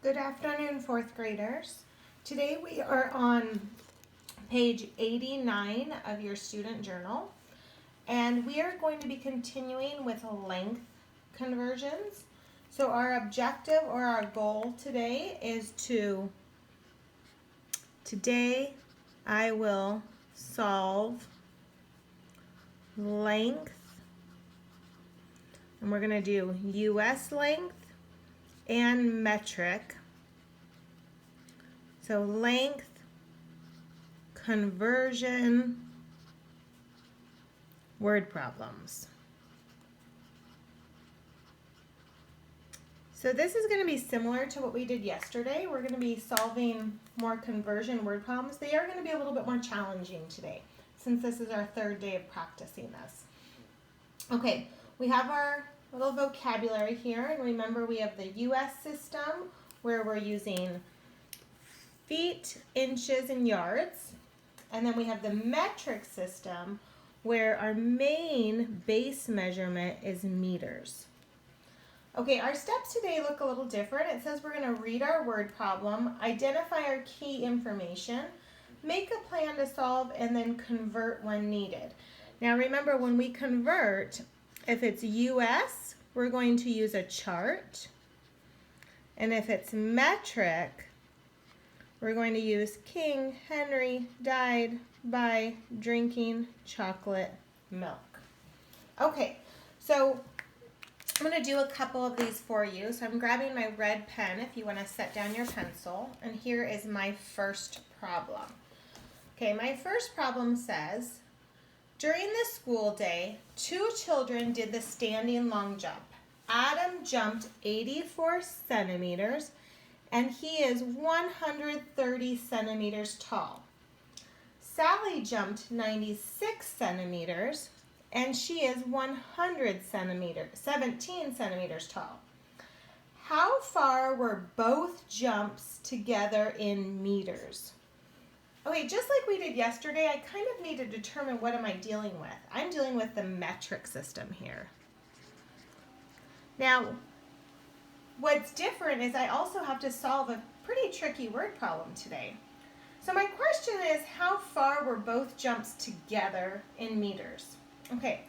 Good afternoon, fourth graders. Today we are on page 89 of your student journal, and we are going to be continuing with length conversions. So our objective or our goal today is today I will solve length, and we're going to do US length and metric. So length, conversion, word problems. So this is going to be similar to what we did yesterday. We're going to be solving more conversion word problems. They are going to be a little bit more challenging today since this is our third day of practicing this. Okay, we have our little vocabulary here, and remember we have the US system where we're using feet, inches, and yards. And then we have the metric system where our main base measurement is meters. Okay, our steps today look a little different. It says we're going to read our word problem, identify our key information, make a plan to solve, and then convert when needed. Now remember, when we convert, if it's US, we're going to use a chart. And if it's metric, we're going to use King Henry died by drinking chocolate milk. Okay, so I'm going to do a couple of these for you. So I'm grabbing my red pen if you want to set down your pencil. And here is my first problem. Okay, my first problem says, during the school day, 2 children did the standing long jump. Adam jumped 84 centimeters and he is 130 centimeters tall. Sally jumped 96 centimeters and she is 17 centimeters tall. How far were both jumps together in meters? Okay, just like we did yesterday, I kind of need to determine what am I dealing with. I'm dealing with the metric system here. Now, what's different is I also have to solve a pretty tricky word problem today. So my question is, how far were both jumps together in meters? Okay,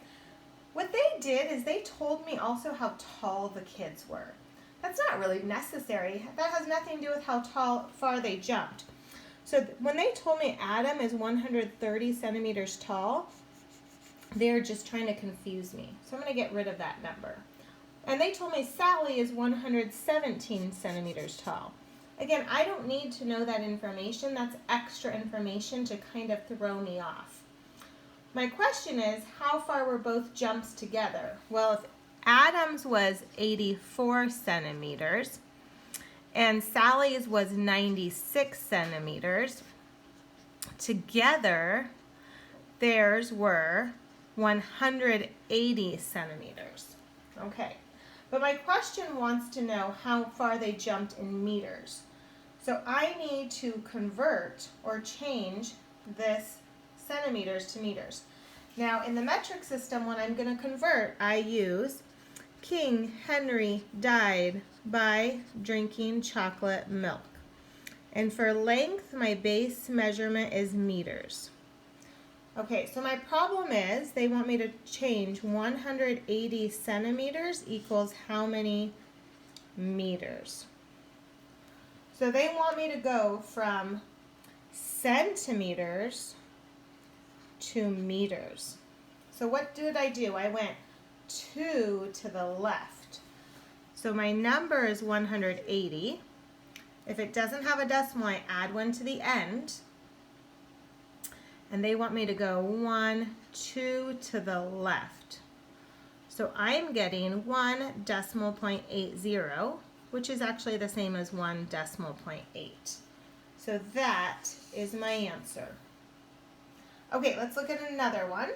what they did is they told me also how tall the kids were. That's not really necessary. That has nothing to do with how far they jumped. So when they told me Adam is 130 centimeters tall, they're just trying to confuse me. So I'm going to get rid of that number. And they told me Sally is 117 centimeters tall. Again, I don't need to know that information. That's extra information to kind of throw me off. My question is, how far were both jumps together? Well, if Adam's was 84 centimeters and Sally's was 96 centimeters, together theirs were 180 centimeters. Okay. But my question wants to know how far they jumped in meters. So I need to convert or change this centimeters to meters. Now in the metric system, when I'm going to convert, I use King Henry died by drinking chocolate milk. And for length, my base measurement is meters. Okay, so my problem is they want me to change 180 centimeters equals how many meters? So they want me to go from centimeters to meters. So what did I do? I went 2 to the left. So my number is 180. If it doesn't have a decimal, I add 1 to the end. And they want me to go 1, 2 to the left. So I'm getting 1.80, which is actually the same as 1.8. So that is my answer. Okay, let's look at another one.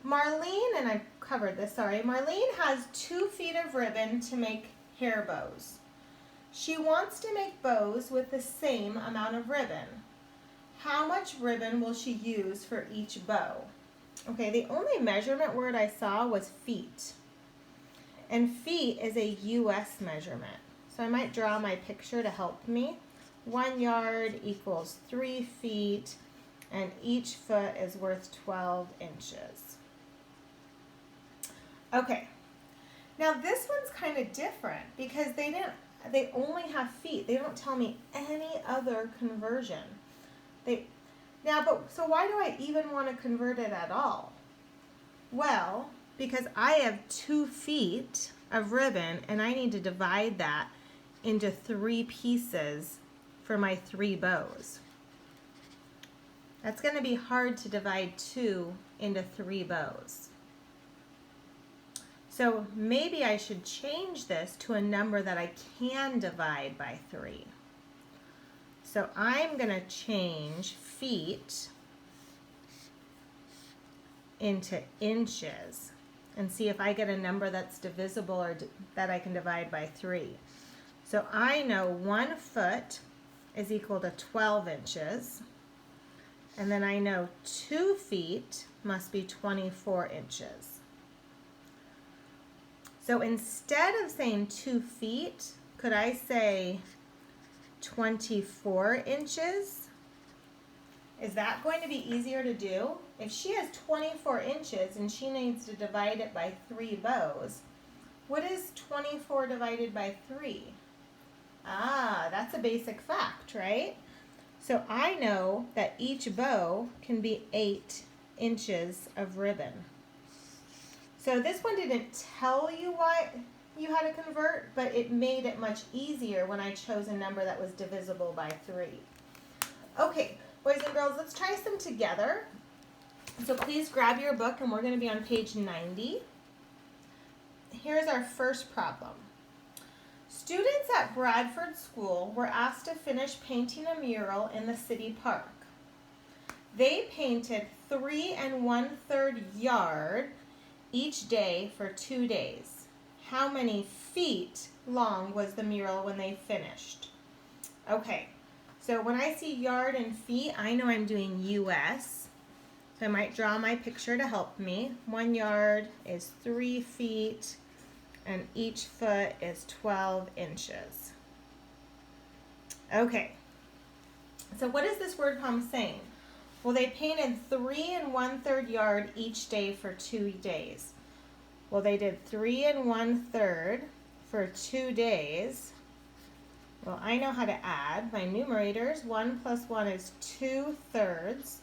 Marlene, and I covered this, sorry. Marlene has 2 feet of ribbon to make hair bows. She wants to make bows with the same amount of ribbon. How much ribbon will she use for each bow? Okay, the only measurement word I saw was feet. And feet is a US measurement. So I might draw my picture to help me. 1 yard equals 3 feet, and each foot is worth 12 inches. Okay, now this one's kind of different because they only have feet. They don't tell me any other conversion. So why do I even want to convert it at all? Well, because I have 2 feet of ribbon and I need to divide that into 3 pieces for my 3 bows. That's going to be hard to divide 2 into 3 bows. So maybe I should change this to a number that I can divide by 3. So I'm going to change feet into inches and see if I get a number that's divisible or that I can divide by 3. So I know 1 foot is equal to 12 inches, and then I know 2 feet must be 24 inches. So instead of saying 2 feet, could I say 24 inches? Is that going to be easier to do? If she has 24 inches and she needs to divide it by 3 bows, what is 24 divided by 3? Ah, that's a basic fact, right? So I know that each bow can be 8 inches of ribbon. So this one didn't tell you what you had to convert, but it made it much easier when I chose a number that was divisible by 3. Okay, boys and girls, let's try some together. So please grab your book and we're going to be on page 90. Here's our first problem. Students at Bradford School were asked to finish painting a mural in the city park. They painted 3 1/3 yard each day for 2 days. How many feet long was the mural when they finished? Okay, so when I see yard and feet, I know I'm doing US. So I might draw my picture to help me. 1 yard is 3 feet, and each foot is 12 inches. Okay, so what is this word problem saying? Well, they painted 3 1/3 yard each day for 2 days. Well, they did 3 1/3 for 2 days. Well, I know how to add my numerators. 1 plus 1 is 2/3.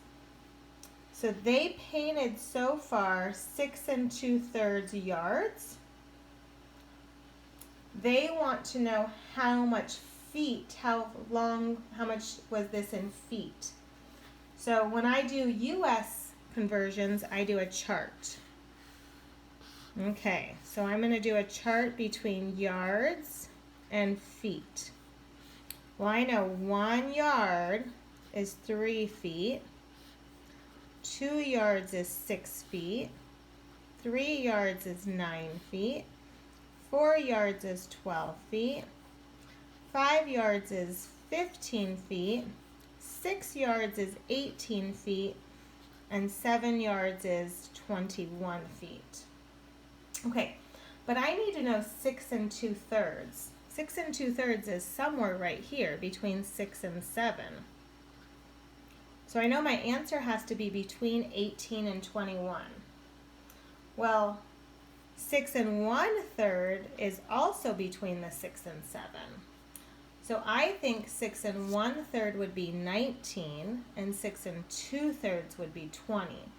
So they painted so far 6 2/3 yards. They want to know how much feet, how much was this in feet. So when I do US conversions, I do a chart. Okay, so I'm going to do a chart between yards and feet. Well, I know 1 yard is 3 feet, 2 yards is 6 feet, 3 yards is 9 feet, 4 yards is 12 feet, 5 yards is 15 feet, 6 yards is 18 feet, and 7 yards is 21 feet. Okay, but I need to know 6 2/3. 6 2/3 is somewhere right here between 6 and 7. So I know my answer has to be between 18 and 21. Well, 6 1/3 is also between the 6 and 7. So I think 6 1/3 would be 19 and 6 2/3 would be 20.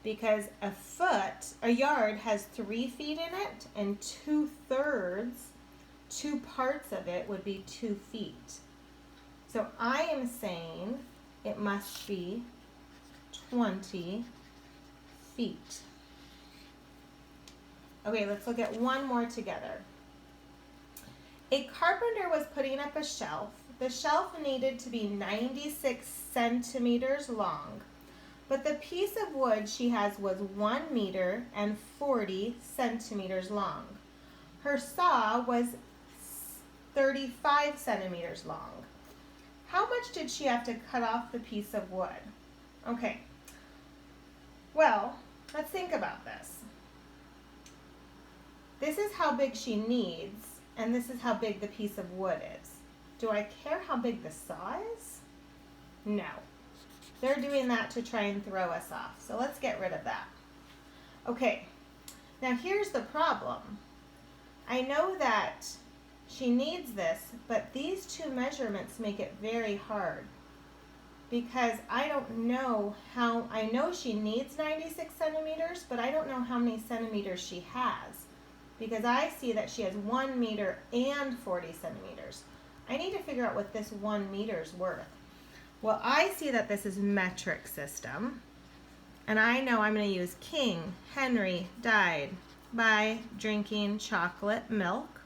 Because a yard has 3 feet in it, and 2/3, 2 parts of it would be 2 feet. So I am saying it must be 20 feet. Okay, let's look at one more together. A carpenter was putting up a shelf. The shelf needed to be 96 centimeters long, but the piece of wood she has was 1 meter and 40 centimeters long. Her saw was 35 centimeters long. How much did she have to cut off the piece of wood? Okay, well, let's think about this. This is how big she needs, and this is how big the piece of wood is. Do I care how big the saw is? No. They're doing that to try and throw us off. So let's get rid of that. Okay, now here's the problem. I know that she needs this, but these two measurements make it very hard because I don't know how, I know she needs 96 centimeters, but I don't know how many centimeters she has because I see that she has 1 meter and 40 centimeters. I need to figure out what this 1 meter is worth. Well, I see that this is metric system, and I know I'm going to use King Henry died by drinking chocolate milk.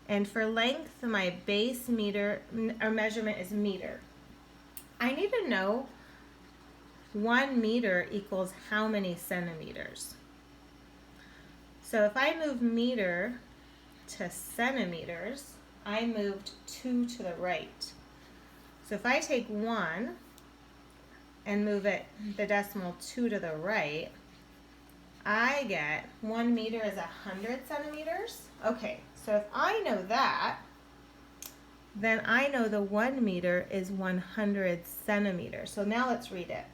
And for length, my base meter or measurement is meter. I need to know 1 meter equals how many centimeters. So if I move meter to centimeters, I moved 2 to the right. So if I take 1 and move it the decimal 2 to the right, I get 1 meter is 100 centimeters. Okay, so if I know that, then I know the 1 meter is 100 centimeters. So now let's read it.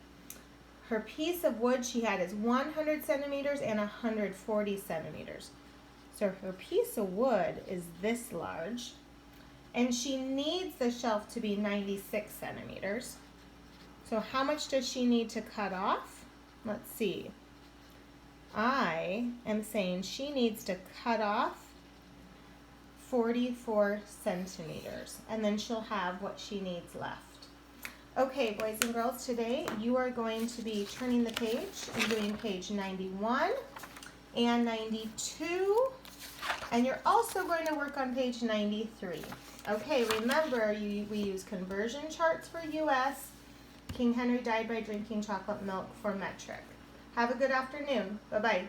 Her piece of wood she had is 100 centimeters and 140 centimeters. So her piece of wood is this large, and she needs the shelf to be 96 centimeters. So how much does she need to cut off? Let's see. I am saying she needs to cut off 44 centimeters, and then she'll have what she needs left. Okay, boys and girls, today you are going to be turning the page and doing page 91 and 92, and you're also going to work on page 93. Okay, remember we use conversion charts for US, King Henry died by drinking chocolate milk for metric. Have a good afternoon. Bye-bye.